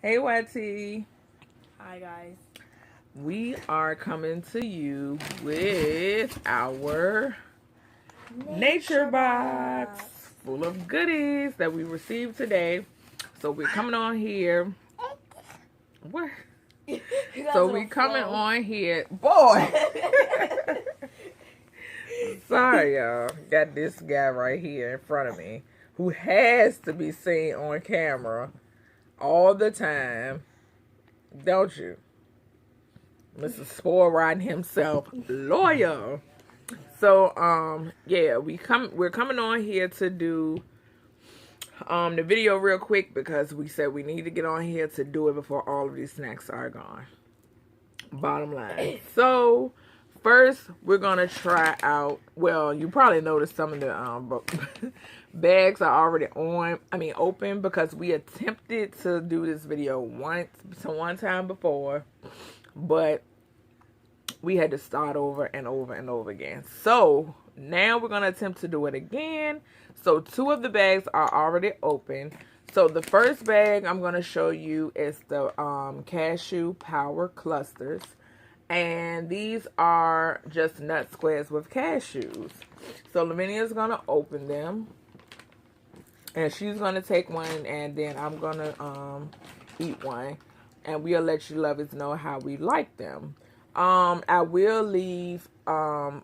Hey, YT. Hi guys. We are coming to you with our Nature Box full of goodies that we received today. So we're coming on here. What? So we coming on here. Boy! Sorry, y'all. Got this guy right here in front of me who has to be seen on camera all the time. Don't you? Mr. Spoil Riding himself, lawyer. So, yeah, we're coming on here to do the video real quick because we said we need to get on here to do it before all of these snacks are gone. Bottom line. So, first we're gonna try out. Well, you probably noticed some of the bags are already open because we attempted to do this video one time before. But we had to start over and over and over again. So now we're going to attempt to do it again. So 2 of the bags are already open. So the first bag I'm going to show you is the cashew power clusters. And these are just nut squares with cashews. So Lavinia is going to open them. And she's going to take one and then I'm going to eat one. And we'll let you lovers know how we like them. I will leave a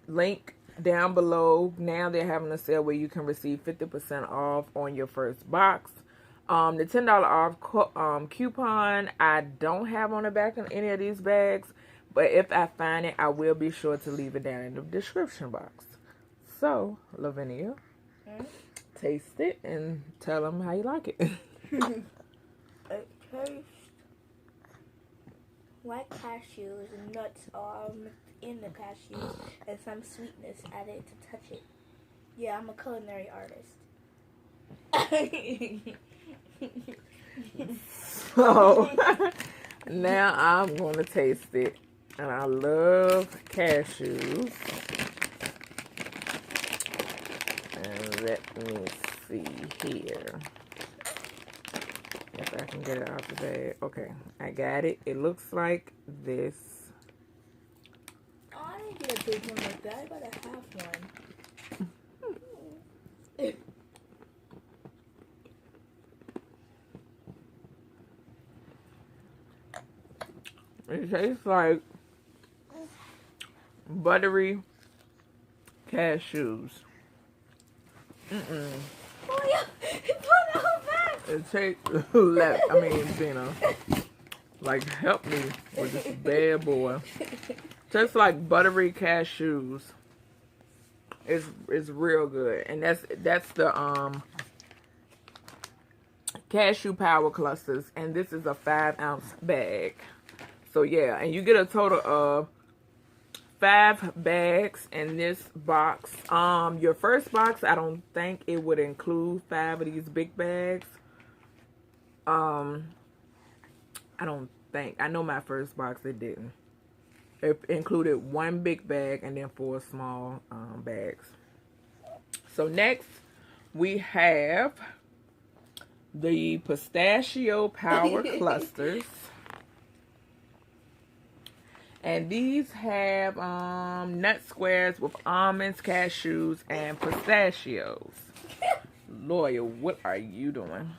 link down below. Now they're having a sale where you can receive 50% off on your first box. The $10 off coupon I don't have on the back of any of these bags. But if I find it, I will be sure to leave it down in the description box. So, Lavinia, taste it and tell them how you like it. It tastes like cashews and nuts are in the cashews and some sweetness added to touch it. Yeah, I'm a culinary artist. So, now I'm going to taste it. And I love cashews. And let me see here. If I can get it out the bag. Okay, I got it. It looks like this. Oh, I didn't get a big one like that. I got a half one. It tastes like buttery cashews. Oh yeah, he put it all back. It tastes Dina, like help me with this bad boy. Tastes like buttery cashews. It's real good, and that's the cashew power clusters, and this is a 5-ounce bag. So yeah, and you get a total of 5 bags in this box. Your first box, I don't think it would include 5 of these big bags. I don't think. I know my first box it didn't. It included 1 big bag and then 4 small bags. So next we have the pistachio power clusters. And these have nut squares with almonds, cashews, and pistachios. Lawyer, what are you doing?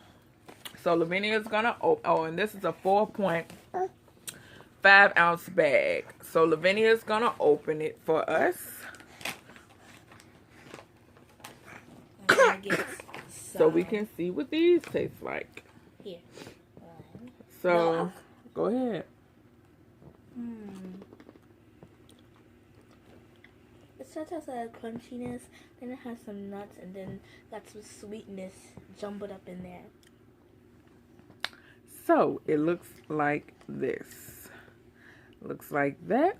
So Lavinia is gonna and this is a 4.5-ounce bag. So Lavinia is gonna open it for us. So we can see what these taste like. Here. So go ahead. It starts as a crunchiness, then it has some nuts, and then that's some sweetness jumbled up in there. So it looks like this. Looks like that.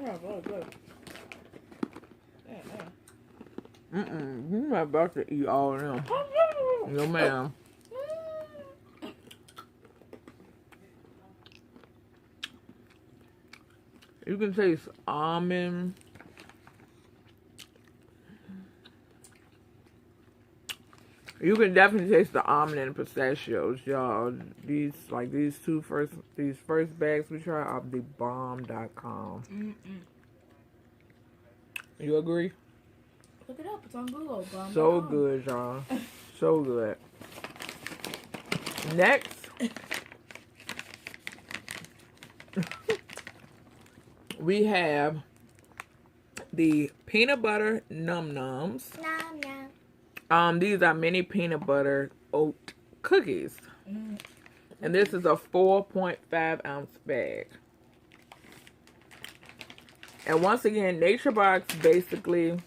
Oh, very good. You're not about to eat all of them. No, ma'am. You can taste almond. You can definitely taste the almond and pistachios, y'all. These first bags we try are the bomb.com. You agree? Look it up. It's on Google. Bomb. So good, y'all. So good. Next, we have the peanut butter num nums. Nom nom. These are mini peanut butter oat cookies. And this is a 4.5 ounce bag. And once again, Naturebox basically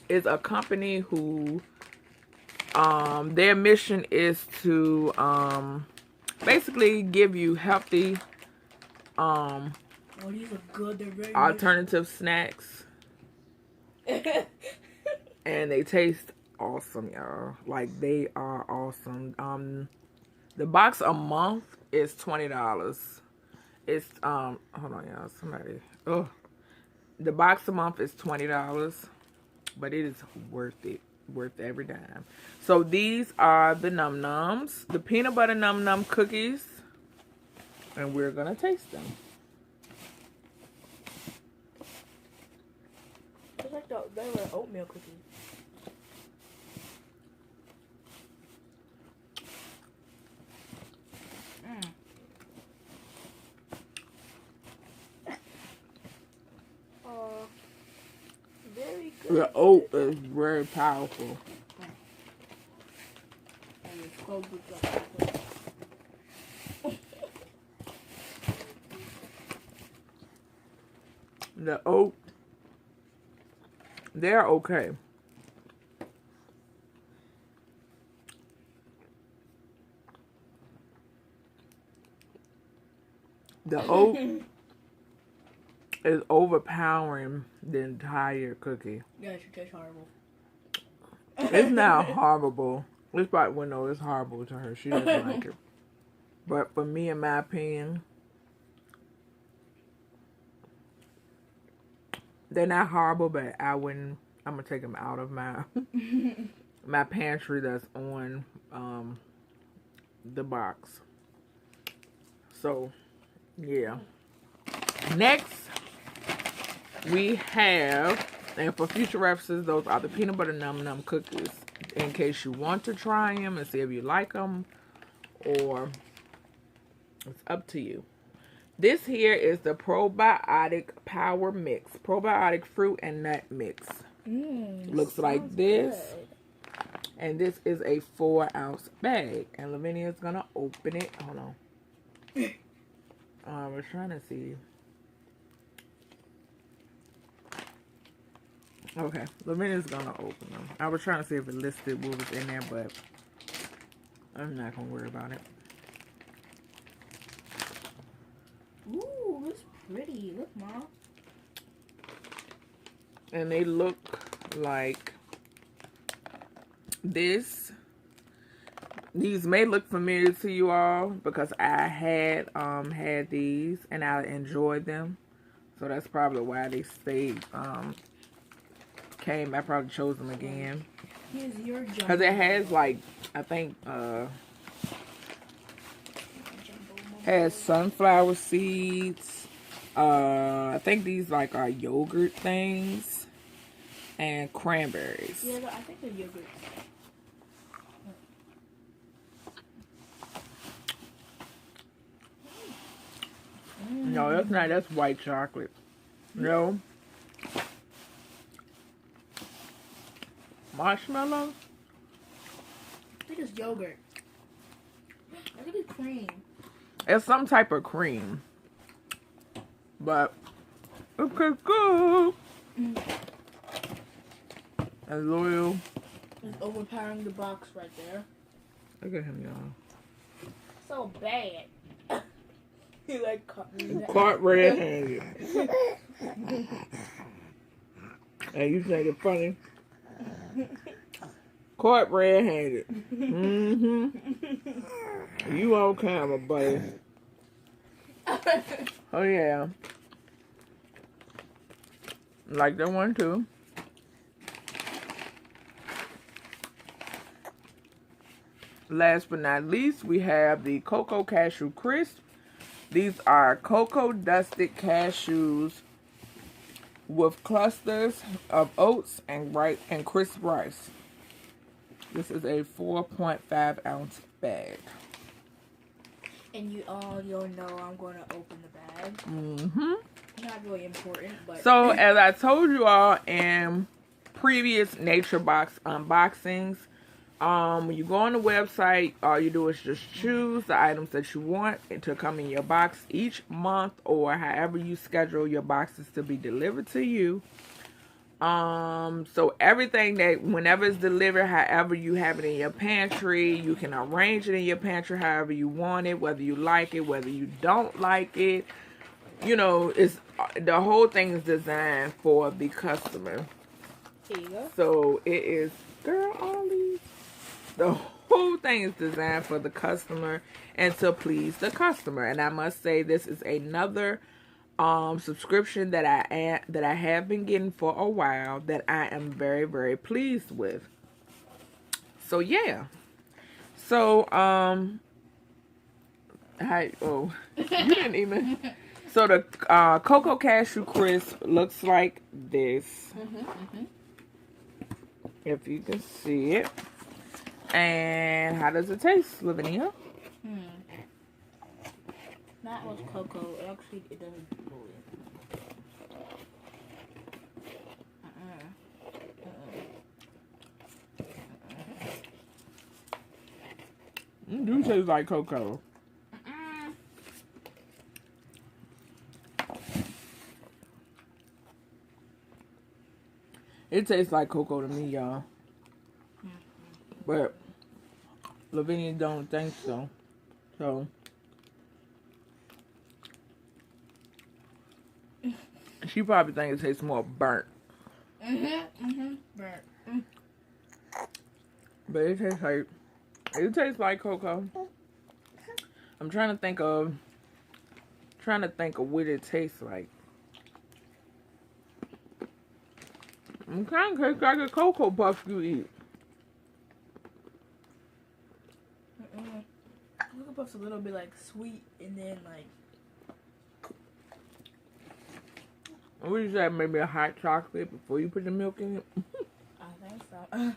is a company who their mission is to basically give you healthy Oh, these are good. They're very alternative snacks. And they taste awesome, y'all. Like, they are awesome. The box a month is $20. It's hold on, y'all. Somebody. Oh, the box a month is $20, but it is worth it. Worth every dime. So these are the num nums, the peanut butter num num cookies, and we're gonna taste them. It's like the regular oatmeal cookie. Very good. The oat is very powerful. And it's so good. The oat, they're okay. The oat is overpowering the entire cookie. Yeah, it tastes horrible. It's not horrible. It's probably, well, no, it's horrible to her. She doesn't like it. But for me, in my opinion, they're not horrible, but I'm going to take them out of my my pantry that's on the box. So, yeah. Next, we have, and for future references, those are the peanut butter num num cookies. In case you want to try them and see if you like them, or it's up to you. This here is the probiotic power mix, probiotic fruit and nut mix. Looks like this. Good. And this is a 4-ounce bag. And Lavinia's gonna open it. Hold on. We're trying to see. Okay, Lavinia's gonna open them. I was trying to see if it listed what was in there, but I'm not gonna worry about it. Ooh, it's pretty. Look, Mom. And they look like this. These may look familiar to you all because I had had these and I enjoyed them. So that's probably why they stayed came. I probably chose them again. Here's your jumbo. Because it has like, I think has sunflower seeds. I think these like are yogurt things and cranberries. Yeah, I think they're yogurt. No, that's not. That's white chocolate. No. Marshmallow? I think it's yogurt. I think it's cream. It's some type of cream. But okay, good. And loyal. It's overpowering the box right there. Look at him, y'all. So bad. He like caught me. Caught red-handed. Hey, you think it's funny? Caught red-handed. You on camera, buddy. Oh, yeah. Like that one, too. last but not least, we have the Cocoa Cashew Crisp. These are cocoa dusted cashews with clusters of oats and crisp rice. This is a 4.5 ounce bag. And you all know I'm going to open the bag. Mm-hmm. Not really important, but... So, as I told you all in previous Naturebox unboxings, when you go on the website, all you do is just choose the items that you want to come in your box each month, or however you schedule your boxes to be delivered to you. So everything that whenever it's delivered, however you have it in your pantry, you can arrange it in your pantry however you want it, whether you like it, whether you don't like it. You know, it's the whole thing is designed for the customer. Here you go. So it is, girl, all these. The whole thing is designed for the customer and to please the customer. And I must say, this is another subscription that I have been getting for a while that I am very, very pleased with. So yeah. So you didn't even. So the Cocoa Cashew Crisp looks like this. If you can see it. And how does it taste, Lavinia? Not with cocoa. Actually, it doesn't bully. It do taste like cocoa. It tastes like cocoa to me, y'all. But Lavinia don't think so. So she probably thinks it tastes more burnt. Burnt. But it tastes like cocoa. I'm trying to think of what it tastes like. It kind of tastes like a Cocoa Puff you eat. Cocoa Puff's a little bit like sweet and then like... What do you say? Maybe a hot chocolate before you put the milk in it? I think so.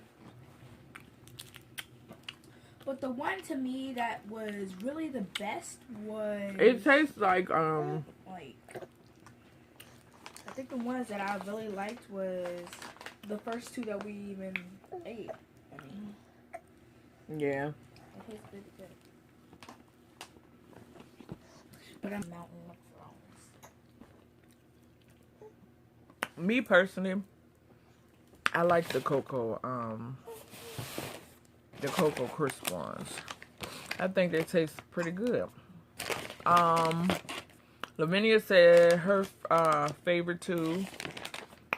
But the one to me that was really the best was... It tastes like I think the ones that I really liked was the first two that we even ate. Yeah. It tastes pretty good. But I'm mountain of frogs. Me personally, I like the cocoa crisp ones. I think they taste pretty good. Lavinia said her favorite two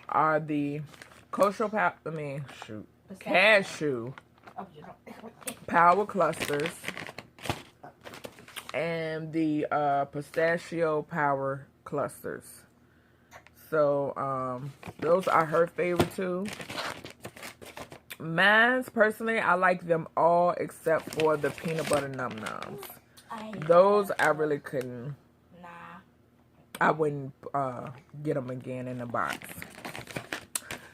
are the cashew power clusters and the pistachio power clusters. So those are her favorite two. Mine's personally, I like them all except for the peanut butter num nums. Those I really couldn't. I wouldn't get them again in the box.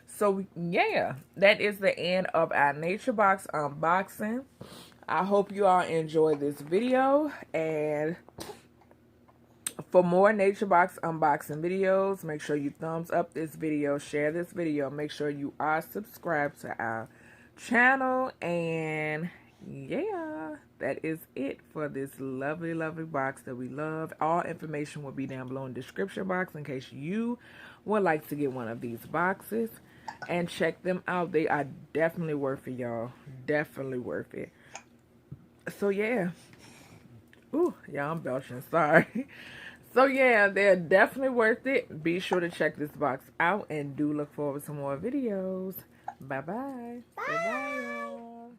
So yeah, that is the end of our Naturebox unboxing. I hope you all enjoyed this video, and for more Naturebox unboxing videos, make sure you thumbs up this video, share this video, make sure you are subscribed to our channel, and yeah, that is it for this lovely, lovely box that we love. All information will be down below in the description box in case you would like to get one of these boxes. And check them out. They are definitely worth it, y'all. Definitely worth it. So, yeah. Ooh, y'all, I'm belching. Sorry. So, yeah, they're definitely worth it. Be sure to check this box out and do look forward to more videos. Bye-bye. Bye. Bye-bye, y'all.